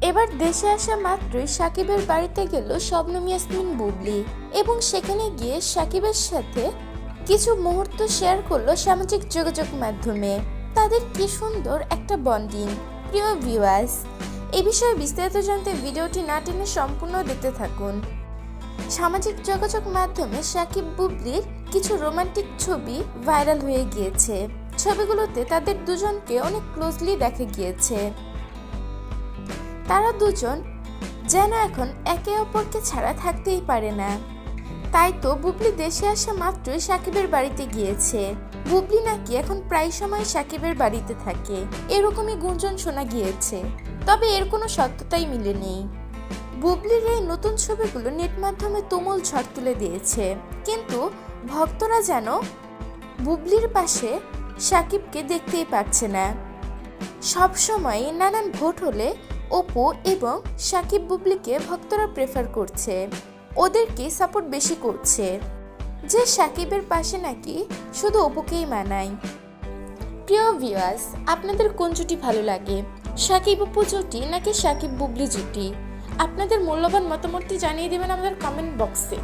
এবার দেশে আসা মাত্রই সাকিবের বাড়িতে গেল শবনম ইয়াসমিন বুবলি এবং সেখানে গিয়ে সাকিবের সাথে কিছু মুহূর্ত শেয়ার করলো সামাজিক যোগাযোগ মাধ্যমে। তাদের কি সুন্দর একটা বন্ডিং। প্রিয় ভিউয়ার্স, এই বিষয়ে বিস্তারিত জানতে ভিডিওটি না টেনে সম্পূর্ণ দেখতে থাকুন। সামাজিক যোগাযোগ মাধ্যমে সাকিব বুবলির কিছু রোমান্টিক ছবি ভাইরাল হয়ে গিয়েছে। ছবিগুলোতে তাদের দুজনকে অনেক ক্লোজলি দেখা গিয়েছে। তারা দুজন যেন এখন একে অপরকে ছাড়া থাকতেই পারে না। তাই তো বুবলি দেশে আসা মাত্রই সাকিবের বাড়িতে গিয়েছে। বুবলি নাকি এখন প্রায় সময় সাকিবের বাড়িতে থাকে, এরকমই গুঞ্জন শোনা গিয়েছে। তবে এর কোনো সত্যতাই মিলেনি। বুবলির এই নতুন ছবিগুলো নেট মাধ্যমে তুমুল ঝড় তুলে দিয়েছে, কিন্তু ভক্তরা যেন বুবলির পাশে সাকিবকে দেখতেই পাচ্ছে না। সবসময় নানান ভোট হলে অপু এবং সাকিব বুবলিকে ভক্তরা প্রেফার করছে, ওদেরকে সাপোর্ট বেশি করছে, যে সাকিবের পাশে নাকি শুধু অপুকেই মানায়। প্রিয় ভিউয়ার্স, আপনাদের কোন জুটি ভালো লাগে, সাকিব অপু জুটি নাকি সাকিব বুবলি জুটি? আপনাদের মূল্যবান মতামতটি জানিয়ে দেবেন আমাদের কমেন্ট বক্সে।